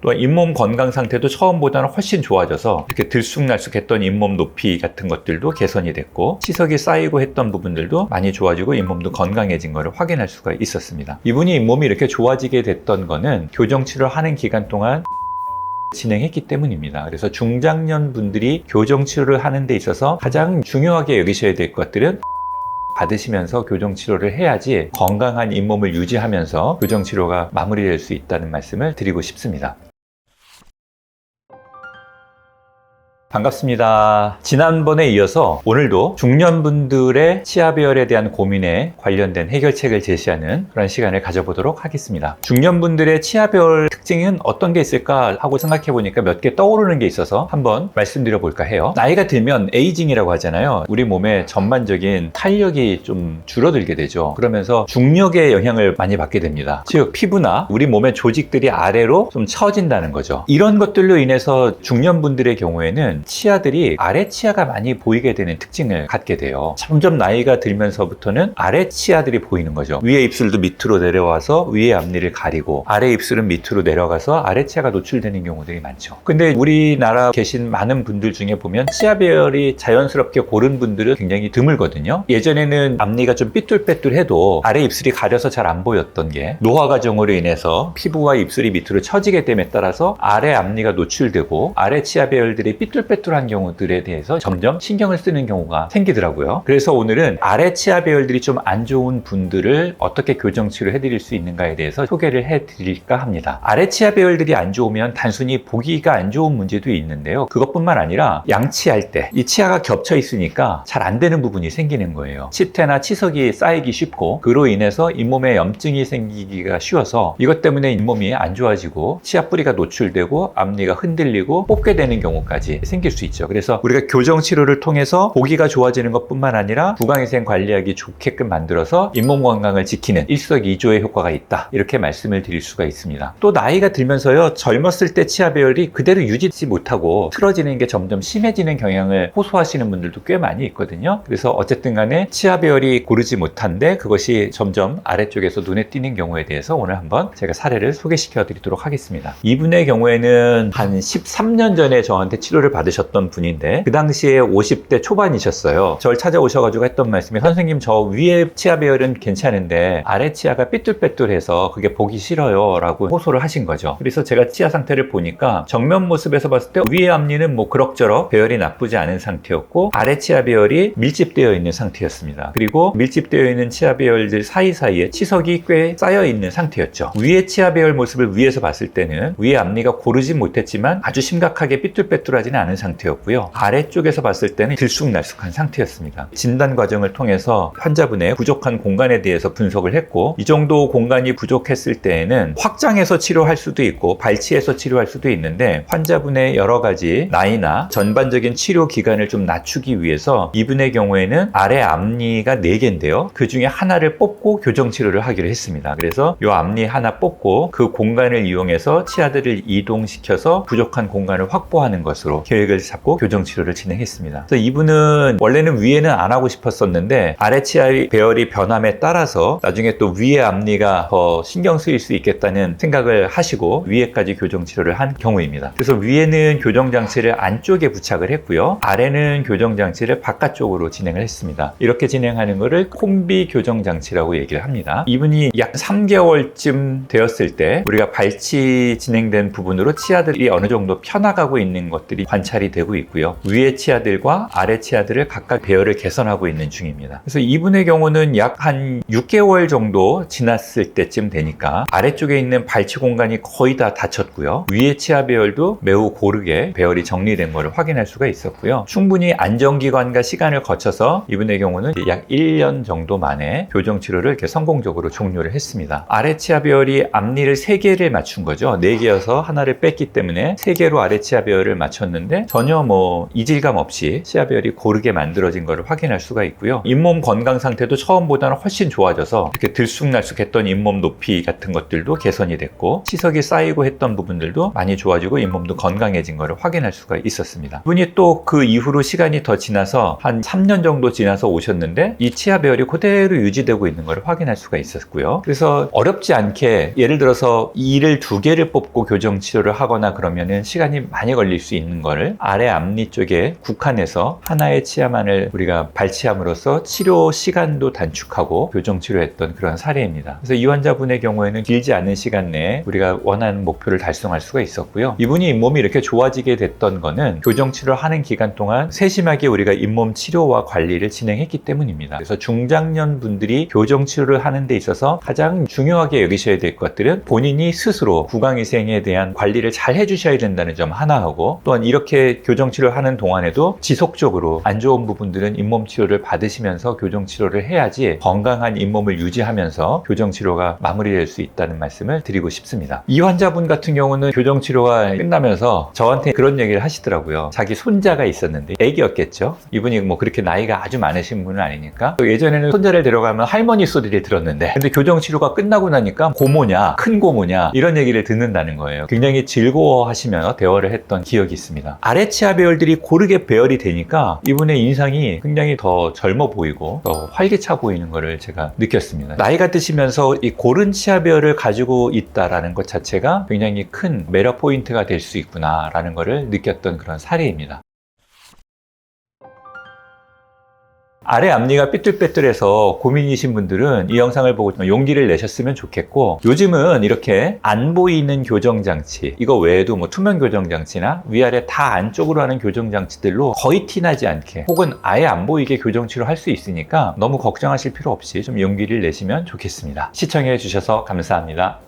또 잇몸 건강 상태도 처음보다는 훨씬 좋아져서 이렇게 들쑥날쑥했던 잇몸 높이 같은 것들도 개선이 됐고, 치석이 쌓이고 했던 부분들도 많이 좋아지고 잇몸도 건강해진 것을 확인할 수가 있었습니다. 이분이 잇몸이 이렇게 좋아지게 됐던 거는 교정치료를 하는 기간 동안 진행했기 때문입니다. 그래서 중장년 분들이 교정치료를 하는 데 있어서 가장 중요하게 여기셔야 될 것들은 받으시면서 교정치료를 해야지 건강한 잇몸을 유지하면서 교정치료가 마무리될 수 있다는 말씀을 드리고 싶습니다. 반갑습니다. 지난번에 이어서 오늘도 중년분들의 치아 배열에 대한 고민에 관련된 해결책을 제시하는 그런 시간을 가져보도록 하겠습니다. 중년분들의 치아 배열 특징은 어떤 게 있을까 하고 생각해 보니까 몇 개 떠오르는 게 있어서 한번 말씀드려 볼까 해요. 나이가 들면 에이징이라고 하잖아요. 우리 몸의 전반적인 탄력이 좀 줄어들게 되죠. 그러면서 중력의 영향을 많이 받게 됩니다. 즉 피부나 우리 몸의 조직들이 아래로 좀 처진다는 거죠. 이런 것들로 인해서 중년분들의 경우에는 치아들이 아래 치아가 많이 보이게 되는 특징을 갖게 돼요. 점점 나이가 들면서부터는 아래 치아들이 보이는 거죠. 위에 입술도 밑으로 내려와서 위에 앞니를 가리고, 아래 입술은 밑으로 내려가서 아래 치아가 노출되는 경우들이 많죠. 근데 우리나라 계신 많은 분들 중에 보면 치아 배열이 자연스럽게 고른 분들은 굉장히 드물거든요. 예전에는 앞니가 좀 삐뚤빼뚤해도 아래 입술이 가려서 잘 안 보였던 게 노화 과정으로 인해서 피부와 입술이 밑으로 처지게 됨에 따라서 아래 앞니가 노출되고 아래 치아 배열들이 삐뚤빼뚤한 경우들에 대해서 점점 신경을 쓰는 경우가 생기더라고요. 그래서 오늘은 아래 치아 배열들이 좀 안 좋은 분들을 어떻게 교정치료 해드릴 수 있는가에 대해서 소개를 해드릴까 합니다. 아래 치아 배열들이 안 좋으면 단순히 보기가 안 좋은 문제도 있는데요. 그것뿐만 아니라 양치할 때 이 치아가 겹쳐 있으니까 잘 안 되는 부분이 생기는 거예요. 치태나 치석이 쌓이기 쉽고, 그로 인해서 잇몸에 염증이 생기기가 쉬워서 이것 때문에 잇몸이 안 좋아지고 치아 뿌리가 노출되고 앞니가 흔들리고 뽑게 되는 경우까지 생길 수 있죠. 그래서 우리가 교정 치료를 통해서 보기가 좋아지는 것뿐만 아니라 구강위생 관리하기 좋게끔 만들어서 잇몸 건강을 지키는 일석이조의 효과가 있다, 이렇게 말씀을 드릴 수가 있습니다. 또 나이가 들면서요, 젊었을 때 치아 배열이 그대로 유지하지 못하고 틀어지는 게 점점 심해지는 경향을 호소하시는 분들도 꽤 많이 있거든요. 그래서 어쨌든 간에 치아 배열이 고르지 못한데 그것이 점점 아래쪽에서 눈에 띄는 경우에 대해서 오늘 한번 제가 사례를 소개시켜 드리도록 하겠습니다. 이분의 경우에는 한 13년 전에 저한테 치료를 받으셨던 분인데, 그 당시에 50대 초반이셨어요. 저를 찾아오셔가지고 했던 말씀이, 선생님 저 위에 치아 배열은 괜찮은데 아래 치아가 삐뚤빼뚤해서 그게 보기 싫어요 라고 호소를 하신 거죠. 그래서 제가 치아 상태를 보니까 정면 모습에서 봤을 때 위에 앞니는 뭐 그럭저럭 배열이 나쁘지 않은 상태였고, 아래 치아 배열이 밀집되어 있는 상태였습니다. 그리고 밀집되어 있는 치아 배열들 사이사이에 치석이 꽤 쌓여 있는 상태였죠. 위에 치아 배열 모습을 위에서 봤을 때는 위에 앞니가 고르지 못했지만 아주 심각하게 삐뚤빼뚤하지는 않은 상태였고요. 아래쪽에서 봤을 때는 들쑥날쑥한 상태였습니다. 진단 과정을 통해서 환자분의 부족한 공간에 대해서 분석을 했고, 이 정도 공간이 부족했을 때에는 확장해서 치료할 수도 있고 발치해서 치료할 수도 있는데, 환자분의 여러 가지 나이나 전반적인 치료 기간을 좀 낮추기 위해서 이분의 경우에는 아래 앞니가 4개인데요. 그 중에 하나를 뽑고 교정 치료를 하기로 했습니다. 그래서 이 앞니 하나 뽑고 그 공간을 이용해서 치아들을 이동시켜서 부족한 공간을 확보하는 것으로 계획을 잡고 교정 치료를 진행했습니다. 그래서 이분은 원래는 위에는 안 하고 싶었었는데 아래 치아 배열이 변함에 따라서 나중에 또 위에 앞니가 더 신경 쓰일 수 있겠다는 생각을 하시고 위에까지 교정 치료를 한 경우입니다. 그래서 위에는 교정 장치를 안쪽에 부착을 했고요, 아래는 교정 장치를 바깥쪽으로 진행을 했습니다. 이렇게 진행하는 것을 콤비 교정 장치라고 얘기를 합니다. 이분이 약 3개월쯤 되었을 때 우리가 발치 진행된 부분으로 치아들이 어느 정도 펴나가고 있는 것들이 관찰이 되고 있고요, 위에 치아들과 아래 치아들을 각각 배열을 개선하고 있는 중입니다. 그래서 이분의 경우는 약 한 6개월 정도 지났을 때쯤 되니까 아래쪽에 있는 발치 공간이 거의 다 닫혔고요, 위에 치아 배열도 매우 고르게 배열이 정리된 것을 확인할 수가 있었고요, 충분히 안정기관과 시간을 거쳐서 이분의 경우는 약 1년 정도 만에 교정 치료를 이렇게 성공적으로 종료를 했습니다. 아래 치아 배열이 앞니를 3개를 맞춘 거죠. 4개여서 하나를 뺐기 때문에 3개로 아래 치아 배열을 맞췄는데 때문에 전혀 뭐 이질감 없이 치아배열이 고르게 만들어진 것을 확인할 수가 있고요. 잇몸 건강 상태도 처음보다는 훨씬 좋아져서 이렇게 들쑥날쑥했던 잇몸 높이 같은 것들도 개선이 됐고, 치석이 쌓이고 했던 부분들도 많이 좋아지고 잇몸도 건강해진 것을 확인할 수가 있었습니다. 이분이 또 그 이후로 시간이 더 지나서 한 3년 정도 지나서 오셨는데 이 치아 배열이 그대로 유지되고 있는 것을 확인할 수가 있었고요. 그래서 어렵지 않게 예를 들어서 이를 2개를 뽑고 교정 치료를 하거나 그러면은 시간이 많이 걸릴 수 있는 거를 아래 앞니 쪽에 국한해서 하나의 치아만을 우리가 발치함으로써 치료 시간도 단축하고 교정 치료했던 그런 사례입니다. 그래서 이 환자분의 경우에는 길지 않은 시간 내에 우리가 원하는 목표를 달성할 수가 있었고요. 이분이 잇몸이 이렇게 좋아지게 됐던 거는 교정 치료를 하는 기간 동안 세심하게 우리가 잇몸 치료와 관리를 진행했기 때문입니다. 그래서 중장년 분들이 교정 치료를 하는 데 있어서 가장 중요하게 여기셔야 될 것들은 본인이 스스로 구강위생에 대한 관리를 잘 해주셔야 된다는 점 하나하고, 또한 이렇게 교정 치료를 하는 동안에도 지속적으로 안 좋은 부분들은 잇몸 치료를 받으시면서 교정 치료를 해야지 건강한 잇몸을 유지하면서 교정 치료가 마무리될 수 있다는 말씀을 드리고 싶습니다. 이 환자분 같은 경우는 교정 치료가 끝나면서 저한테 그런 얘기를 하시더라고요. 자기 손자가 있었는데, 애기였겠죠. 이분이 뭐 그렇게 나이가 아주 많으신 분은 아니니까. 또 예전에는 손자를 데려가면 할머니 소리를 들었는데, 근데 교정 치료가 끝나고 나니까 고모냐 큰 고모냐 이런 얘기를 듣는다는 거예요. 굉장히 즐거워하시며 대화를 했던 기억이 있습니다. 아래 치아 배열들이 고르게 배열이 되니까 이분의 인상이 굉장히 더 젊어 보이고 더 활기차 보이는 것을 제가 느꼈습니다. 나이가 드시면서 이 고른 치아 배열을 가지고 있다라는 것 자체가 굉장히 큰 매력 포인트가 될 수 있구나라는 것을 느꼈던 그런 사례입니다. 아래 앞니가 삐뚤빼뚤해서 고민이신 분들은 이 영상을 보고 좀 용기를 내셨으면 좋겠고, 요즘은 이렇게 안 보이는 교정장치, 이거 외에도 뭐 투명 교정장치나 위아래 다 안쪽으로 하는 교정장치들로 거의 티나지 않게 혹은 아예 안 보이게 교정치료 할 수 있으니까 너무 걱정하실 필요 없이 좀 용기를 내시면 좋겠습니다. 시청해 주셔서 감사합니다.